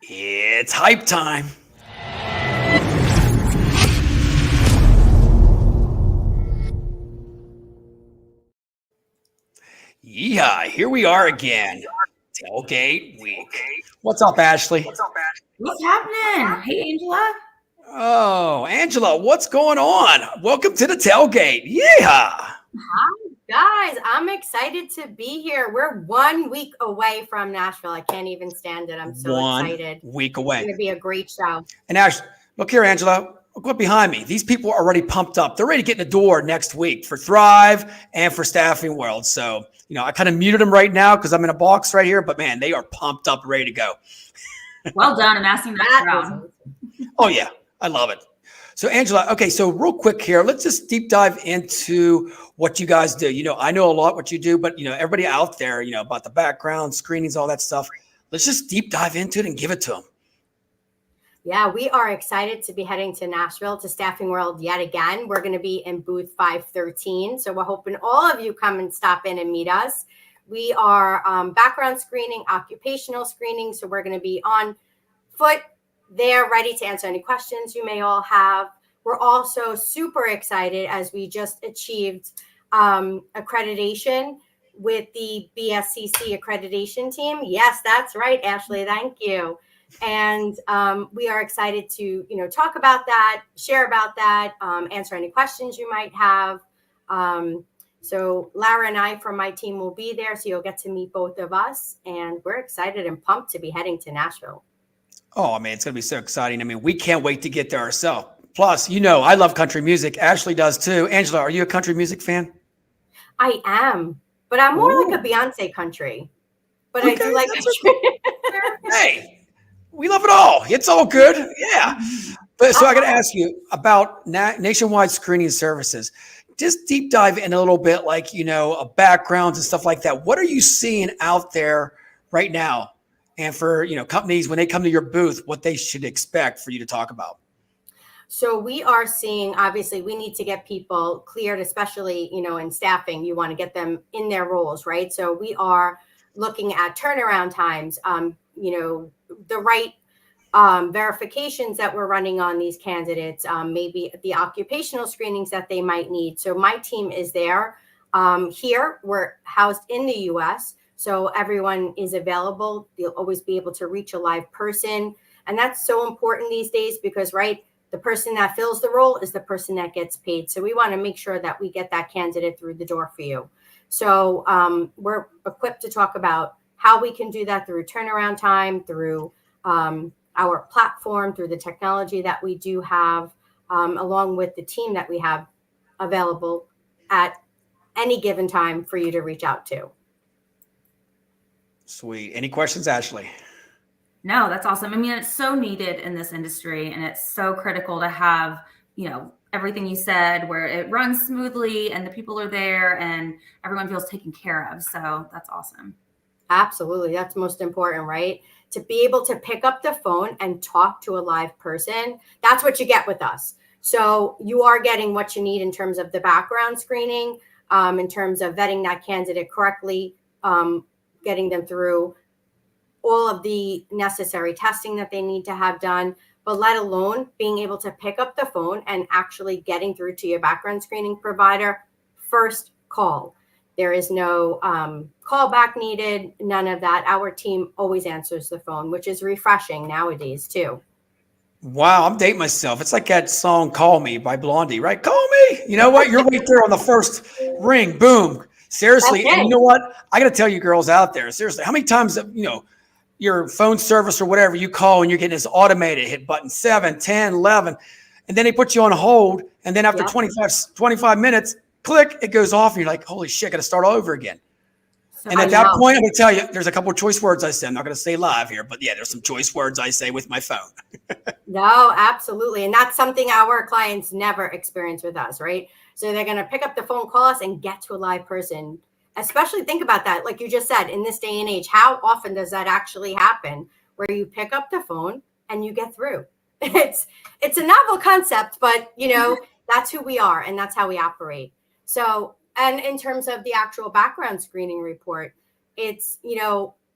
It's hype time. Yeah, here we are again. Tailgate week. What's up, Ashley? What's happening? Hey, Angela. Oh, Angela, what's going on? Welcome to the tailgate. Yeah. Hi, guys. I'm excited to be here. We're 1 week away from Nashville. I can't even stand it. I'm so 1 excited. week It's away. going to be a great show. And Ash, look here, Angela. Look what behind me. These people are already pumped up. They're ready to get in the door next week for Thrive and for Staffing World. So, I kind of muted them right now because I'm in a box right here, but man, they are pumped up, ready to go. Well done. I'm asking that crowd. Oh, yeah. I love it. So, Angela, okay, so real quick here, let's just deep dive into what you guys do. I know a lot what you do, but, everybody out there, about the background, screenings, all that stuff. Let's just deep dive into it and give it to them. Yeah, we are excited to be heading to Nashville to Staffing World yet again. We're going to be in booth 513. So we're hoping all of you come and stop in and meet us. We are background screening, occupational screening. So we're going to be on foot there, ready to answer any questions you may all have. We're also super excited as we just achieved accreditation with the BSCC accreditation team. Yes, that's right, Ashley. Thank you. And we are excited to, talk about that, share about that, answer any questions you might have. So Lara and I from my team will be there. So you'll get to meet both of us. And we're excited and pumped to be heading to Nashville. Oh, man, it's going to be so exciting. I mean, we can't wait to get there ourselves. Plus, I love country music. Ashley does too. Angela, are you a country music fan? I am, but I'm more like a Beyonce country. But okay, I do like country. Hey, we love it all. It's all good. Yeah. But so I got to ask you about nationwide screening services. Just deep dive in a little bit, like, backgrounds and stuff like that. What are you seeing out there right now? And for, companies, when they come to your booth, what they should expect for you to talk about? So we are seeing, obviously, we need to get people cleared, especially, in staffing. You want to get them in their roles, right? So we are looking at turnaround times, the right verifications that we're running on these candidates, maybe the occupational screenings that they might need. So my team is there. Here, we're housed in the U.S., so everyone is available. You'll always be able to reach a live person. And that's so important these days because, right, the person that fills the role is the person that gets paid. So we want to make sure that we get that candidate through the door for you. So we're equipped to talk about how we can do that through turnaround time, through our platform, through the technology that we do have, along with the team that we have available at any given time for you to reach out to. Sweet. Any questions, Ashley? No, that's awesome. I mean, it's so needed in this industry, and it's so critical to have, everything you said, where it runs smoothly and the people are there and everyone feels taken care of. So that's awesome. Absolutely. That's most important, right? To be able to pick up the phone and talk to a live person. That's what you get with us. So you are getting what you need in terms of the background screening, in terms of vetting that candidate correctly, getting them through all of the necessary testing that they need to have done, but let alone being able to pick up the phone and actually getting through to your background screening provider first call. There is no callback needed, none of that. Our team always answers the phone, which is refreshing nowadays too. Wow, I'm dating myself. It's like that song "Call Me" by Blondie, right? Call me. You know what? You're right there on the first ring. Boom. Seriously, and you know what? I got to tell you, girls out there, seriously, how many times your phone service or whatever you call and you're getting this automated hit button 7, 10, 11, and then they put you on hold, and then after 25 minutes, click, it goes off, and you're like, holy shit, got to start all over again. So and at that point, I'm going to tell you, there's a couple of choice words I say. I'm not going to say live here, but yeah, there's some choice words I say with my phone. No, absolutely. And that's something our clients never experience with us, right? So they're going to pick up the phone, call us, and get to a live person. Especially think about that. Like you just said, in this day and age, how often does that actually happen where you pick up the phone and you get through? It's a novel concept, but that's who we are and that's how we operate. So, and in terms of the actual background screening report, it's,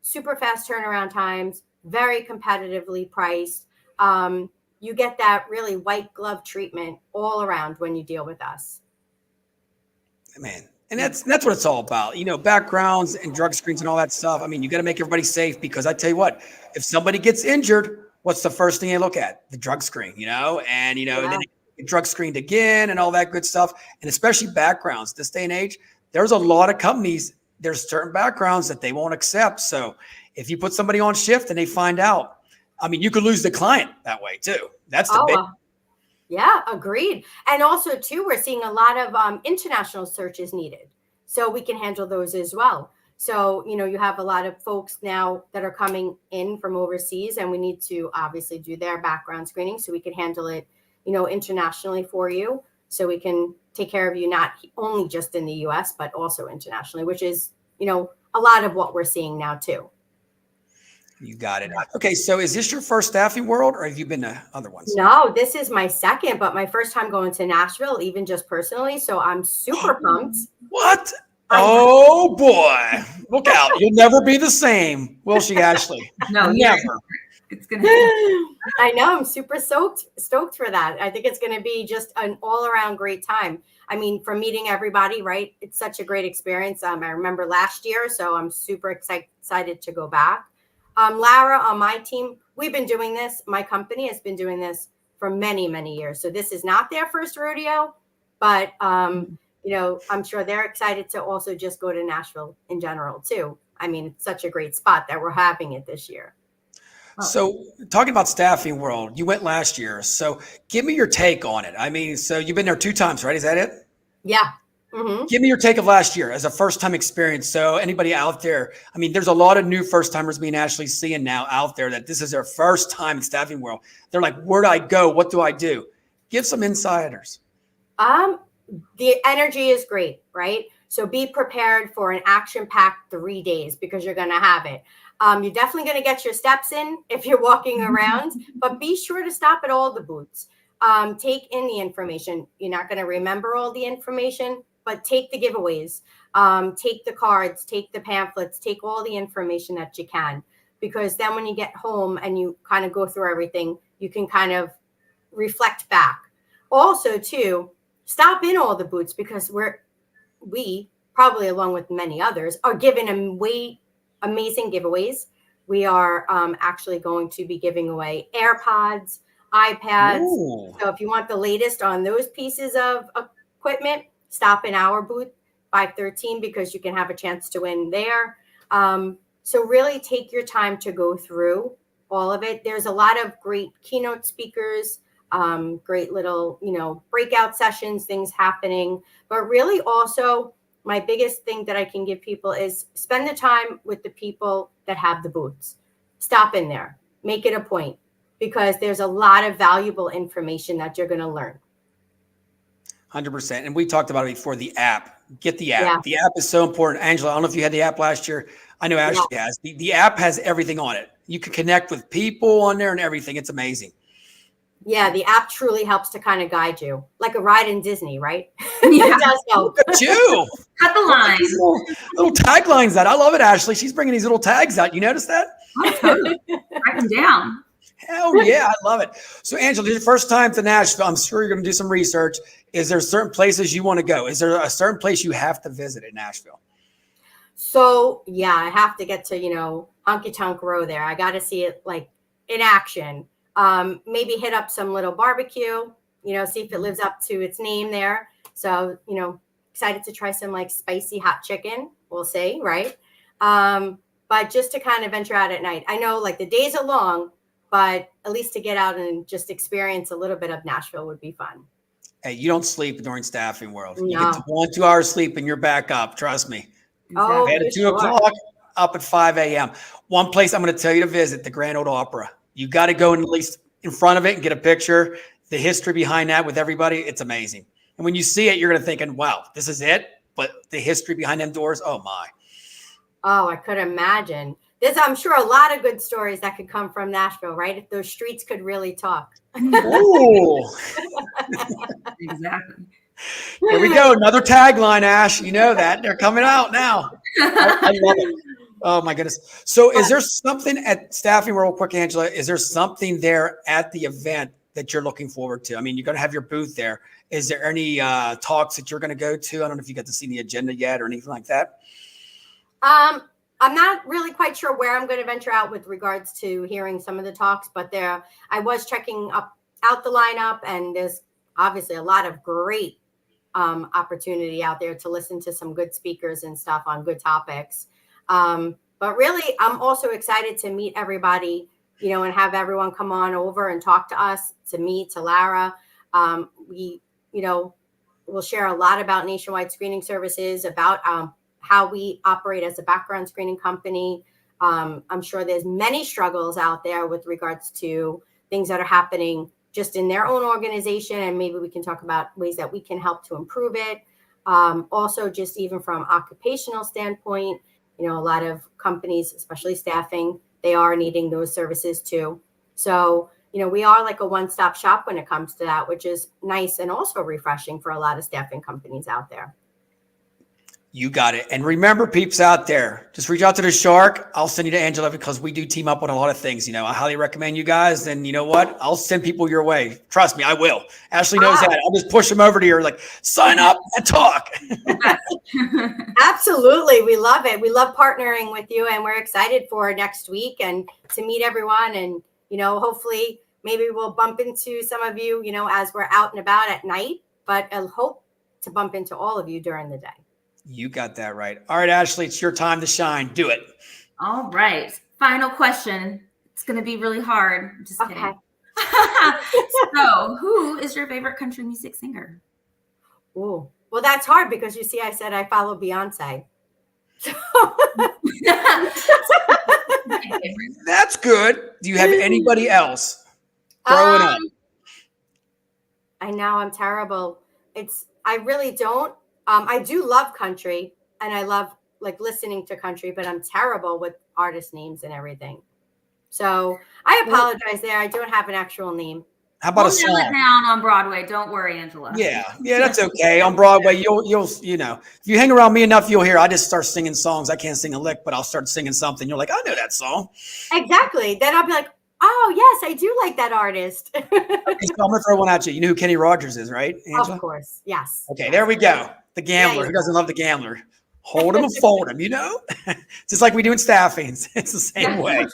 super fast turnaround times, very competitively priced. You get that really white glove treatment all around when you deal with us. Man. And that's what it's all about. Backgrounds and drug screens and all that stuff. I mean, you got to make everybody safe, because I tell you what, if somebody gets injured, what's the first thing they look at? The drug screen, and and then they get drug screened again and all that good stuff. And especially backgrounds this day and age, there's a lot of companies, there's certain backgrounds that they won't accept. So if you put somebody on shift and they find out, I mean, you could lose the client that way too. That's the big. Yeah, agreed. And also, too, we're seeing a lot of international searches needed. So we can handle those as well. So, you have a lot of folks now that are coming in from overseas, and we need to obviously do their background screening so we can handle it, internationally for you. So we can take care of you, not only just in the US, but also internationally, which is, a lot of what we're seeing now, too. You got it. Okay, so is this your first Staffing World, or have you been to other ones? No, this is my second, but my first time going to Nashville, even just personally. So I'm super pumped. What? Oh boy! Look out! You'll never be the same, will she, Ashley? No, never. It's gonna be. I know. I'm super stoked for that. I think it's going to be just an all-around great time. I mean, from meeting everybody, right? It's such a great experience. I remember last year, so I'm super excited to go back. Lara, on my team, we've been doing this. My company has been doing this for many, many years. So this is not their first rodeo, but, I'm sure they're excited to also just go to Nashville in general, too. I mean, it's such a great spot that we're having it this year. So talking about Staffing World, you went last year. So give me your take on it. I mean, so you've been there 2 times, right? Is that it? Yeah. Mm-hmm. Give me your take of last year as a first-time experience. So anybody out there, I mean, there's a lot of new first-timers me and Ashley seeing now out there that this is their first time in Staffing World. They're like, where do I go? What do I do? Give some insiders. The energy is great, right? So be prepared for an action-packed 3 days, because you're going to have it. You're definitely going to get your steps in if you're walking around, but be sure to stop at all the booths. Take in the information. You're not going to remember all the information, but take the giveaways, take the cards, take the pamphlets, take all the information that you can, because then when you get home and you kind of go through everything, you can kind of reflect back. Also, too, stop in all the booths, because we probably, along with many others, are giving amazing giveaways. We are actually going to be giving away AirPods, iPads. Ooh. So if you want the latest on those pieces of equipment, stop in our booth 513, because you can have a chance to win there. So really take your time to go through all of it. There's a lot of great keynote speakers, great little, breakout sessions, things happening. But really also, my biggest thing that I can give people is spend the time with the people that have the booths. Stop in there, make it a point, because there's a lot of valuable information that you're going to learn. 100%. And we talked about it before, the app. Get the app. Yeah. The app is so important. Angela, I don't know if you had the app last year. I know Ashley has. The app has everything on it. You can connect with people on there and everything. It's amazing. Yeah, the app truly helps to kind of guide you, like a ride in Disney, right? Yeah. It does help. Look at you. Cut the line. Little taglines that. I love it, Ashley. She's bringing these little tags out. You notice that? Oh, totally. Write them down. Hell yeah, I love it. So, Angela, this is your first time to Nashville. I'm sure you're going to do some research. Is there certain places you want to go? Is there a certain place you have to visit in Nashville? So, yeah, I have to get to, Honky Tonk Row there. I got to see it like in action. Maybe hit up some little barbecue, see if it lives up to its name there. So, excited to try some like spicy hot chicken, we'll say, right? But just to kind of venture out at night. I know like the days are long, but at least to get out and just experience a little bit of Nashville would be fun. Hey, you don't sleep during Staffing World. You No. get to 1-2 hours sleep and you're back up. Trust me. Oh, At for 2 sure. o'clock, up at 5 a.m. One place I'm going to tell you to visit, the Grand Ole Opera. You got to go in, at least in front of it and get a picture. The history behind that with everybody, it's amazing. And when you see it, you're going to thinking, wow, this is it. But the history behind them doors, oh my. Oh, I could imagine. There's, I'm sure, a lot of good stories that could come from Nashville, right? If those streets could really talk. Ooh. Exactly. Here we go. Another tagline, Ash. You know that. They're coming out now. I love it. Oh my goodness. So is there something at Staffing real quick, Angela? Is there something there at the event that you're looking forward to? I mean, you're going to have your booth there. Is there any talks that you're going to go to? I don't know if you got to see the agenda yet or anything like that. I'm not really quite sure where I'm going to venture out with regards to hearing some of the talks, but I was checking out the lineup, and there's obviously a lot of great opportunity out there to listen to some good speakers and stuff on good topics. But really, I'm also excited to meet everybody, and have everyone come on over and talk to us, to me, to Lara. We'll share a lot about nationwide screening services, about how we operate as a background screening company. I'm sure there's many struggles out there with regards to things that are happening just in their own organization, and maybe we can talk about ways that we can help to improve it. Also, just even from occupational standpoint, a lot of companies, especially staffing, they are needing those services too. So, we are like a one-stop shop when it comes to that, which is nice and also refreshing for a lot of staffing companies out there. You got it. And remember, peeps out there, just reach out to the Shark. I'll send you to Angela because we do team up on a lot of things. I highly recommend you guys. And you know what? I'll send people your way. Trust me, I will. Ashley knows that. I'll just push them over to you, like, sign up and talk. Absolutely. We love it. We love partnering with you, and we're excited for next week and to meet everyone. And, hopefully maybe we'll bump into some of you, as we're out and about at night, but I hope to bump into all of you during the day. You got that right. All right, Ashley, it's your time to shine. Do it. All right. Final question. It's going to be really hard. Just kidding. So, who is your favorite country music singer? Oh, well, that's hard because you see, I said I follow Beyonce. That's good. Do you have anybody else? Throw it up. I know I'm terrible. I really don't. I do love country, and I love listening to country, but I'm terrible with artist names and everything. So I apologize there. I don't have an actual name. How about a song? It down on Broadway. Don't worry, Angela. Yeah, that's okay. On Broadway, you'll if you hang around me enough, you'll hear I just start singing songs. I can't sing a lick, but I'll start singing something. You're like, I know that song. Exactly. Then I'll be like, oh yes, I do like that artist. Okay, so I'm gonna throw one at you. You know who Kenny Rogers is, right, Angela? Of course, yes. Okay, there we go. The gambler. Who doesn't love the gambler? Hold him and fold him, just like we do in staffing. It's the same way.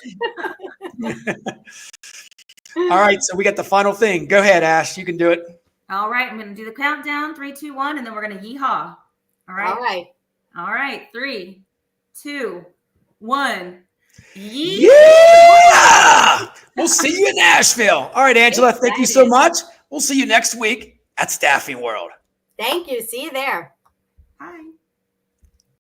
All right, so we got the final thing. Go ahead, Ash. You can do it. All right, I'm going to do the countdown. 3, 2, 1, and then we're going to yeehaw. All right. All right. 3, 2, 1. Yeah! We'll see you in Nashville. All right, Angela, thank you so much. We'll see you next week at Staffing World. Thank you. See you there. Bye.